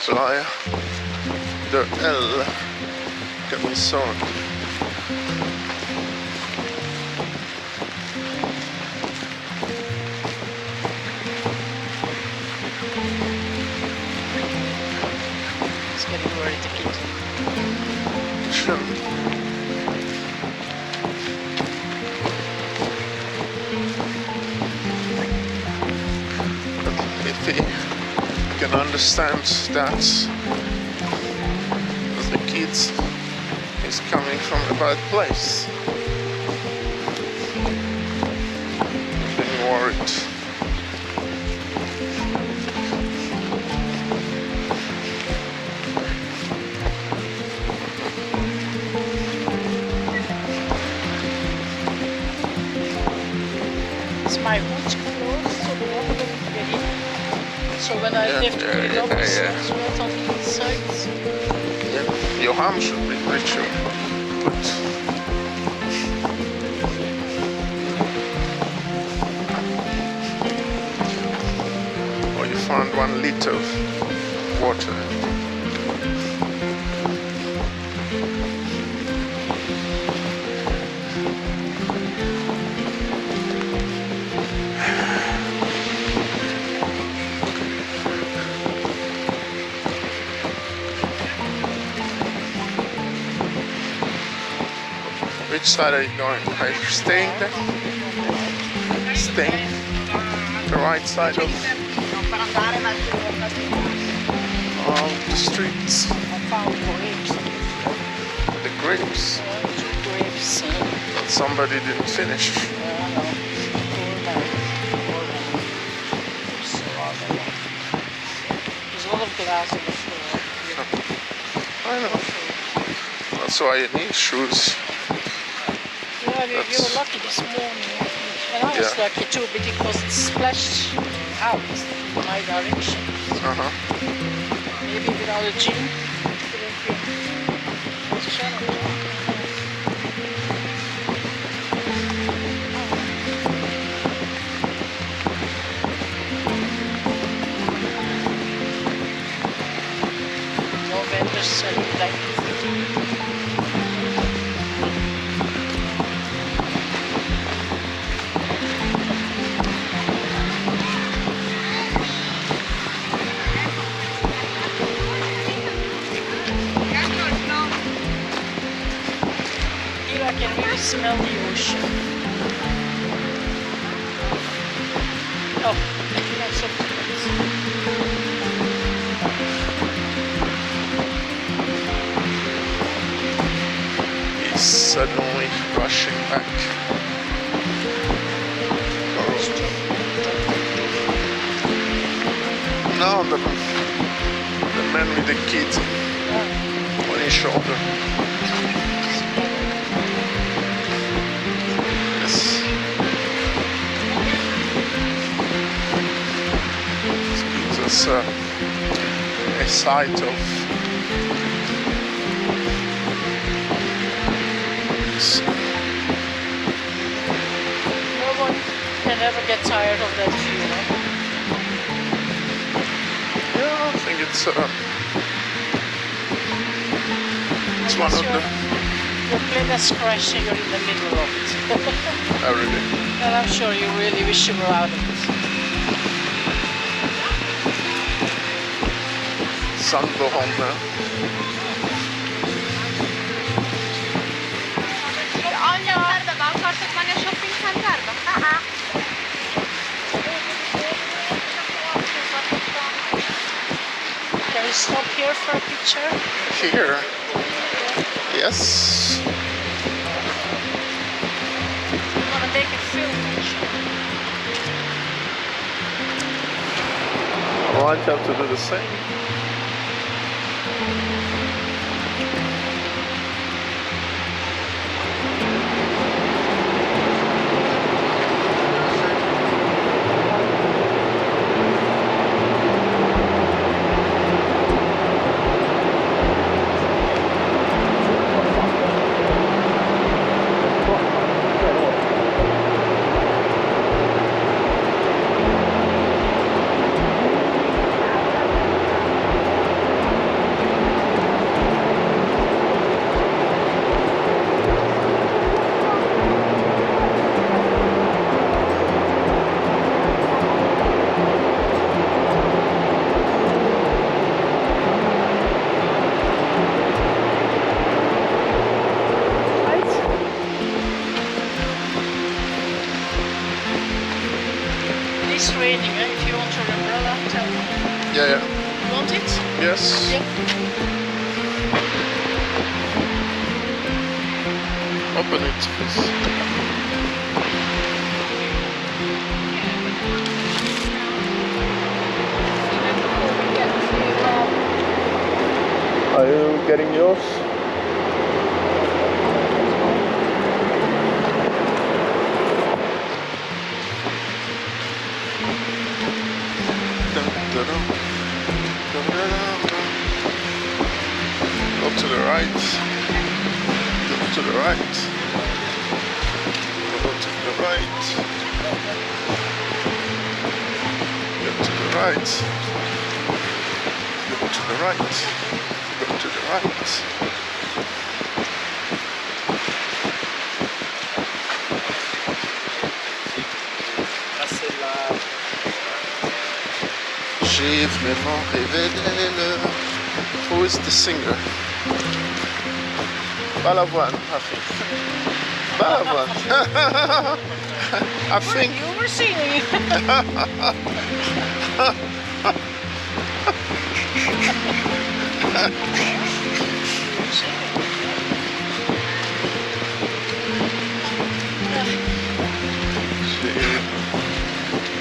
Playa del Camisón. It's getting worried, the kid. Sure. If he can understand that the kid is coming from a bad place, I'm getting worried. My hood closed, so the water doesn't get in. So when I lift it up, it's wet on the inside. Yeah, your arm should be richer. But or you found 1 liter of water. Which side are you going? Are you staying there? Staying the right side of the streets. I found grapes. The grapes 2 grapes. that somebody didn't finish. There's a lot of glass on the floor. I know. That's why you need shoes. Yeah, we were lucky this morning. And I was lucky too because it splashed out in my direction. Maybe without a gym, it would have been challenging. No vendors selling blankets. I can really smell the ocean. Oh, that's so close. He's suddenly rushing back. No, the man with the kid on his shoulder. It's a site of No one can ever get tired of that view, no? yeah, I think it's one of the your plane is crashing, you're in the middle of it. everything. And I'm sure you really wish you were out of it. Sandbohom now. Can we stop here for a picture? Here? Yes. I'm gonna make a film picture. I might have to do the same. tell me. Yeah, yeah. You want it? Yes. Yeah. Open it, please. Are you getting yours? Go to the right. Go to the right. Go to the right. Go to the right. Go to the right. Go to the right. J'ai vraiment rêvé d'elle. Who is the singer? Balavoine, I think. Balavoine. I think. You were singing.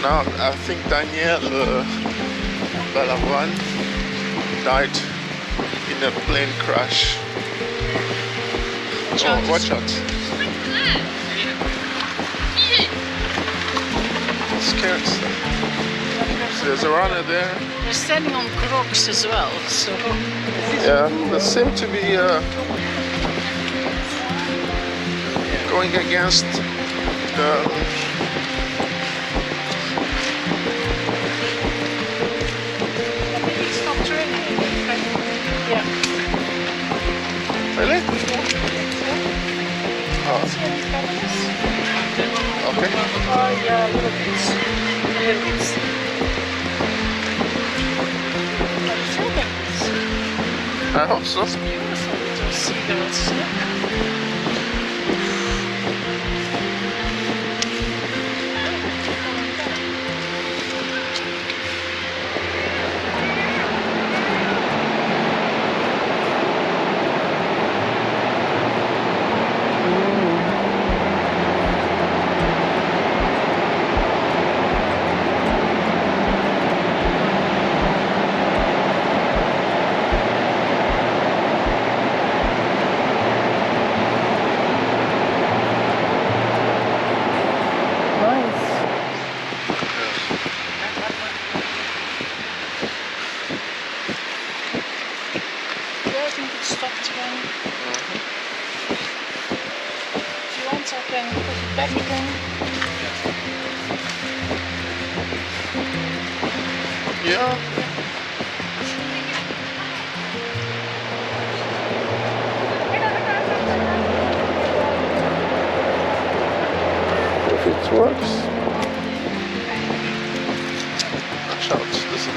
Now I think Daniel Balavoine died in a plane crash. Oh, watch out. I'm scared. There's a runner there. They're standing on crocs as well, so... Yeah, they seem to be going against the... It's not raining. Yeah. Really? Oh, See any feathers? okay. Yeah, a little bit. A little bit. Are you filming this? I hope so. It's beautiful, little seagulls. Yeah. If it works. Watch out, listen.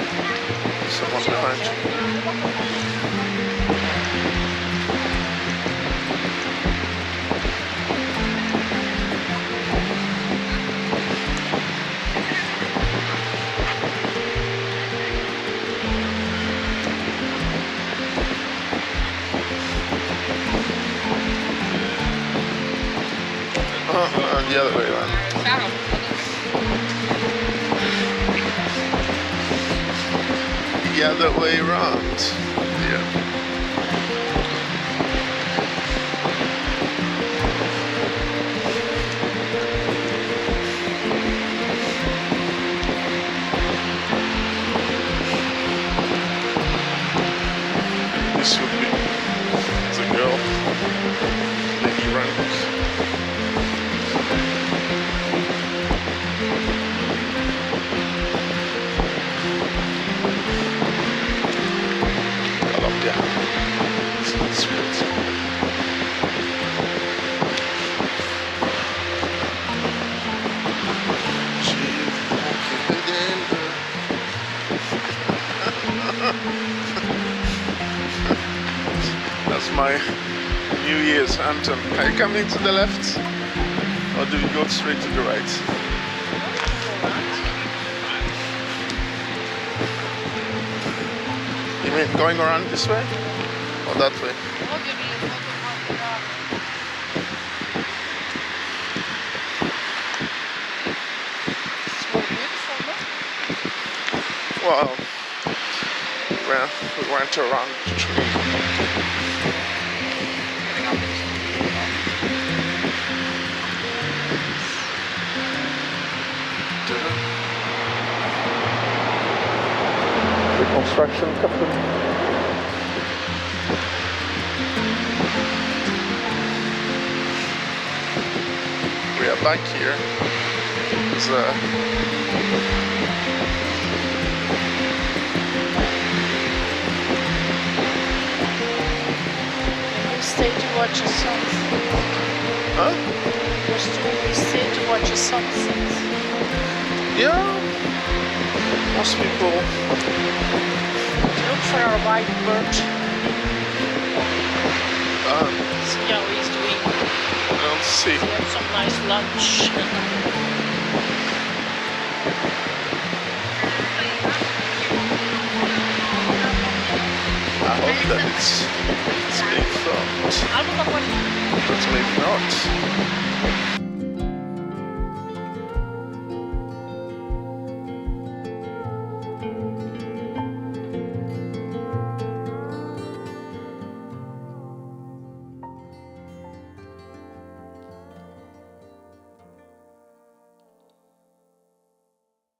Someone behind you. The other way around. The other way around. Yeah. This would be the girl, Lady Rank. That's my New Year's anthem. Are you coming to the left? Or do you go straight to the right? mean, going around this way or that way? It's more beautiful, no? Well, we went around the tree. The construction company. We are back here. It's We stay to watch a sunset. huh? We stay to watch a sunset. Yeah. Most people. Look for our white bird. See how he's doing. I don't see. We have some nice lunch. I hope that it's being filmed. But maybe not.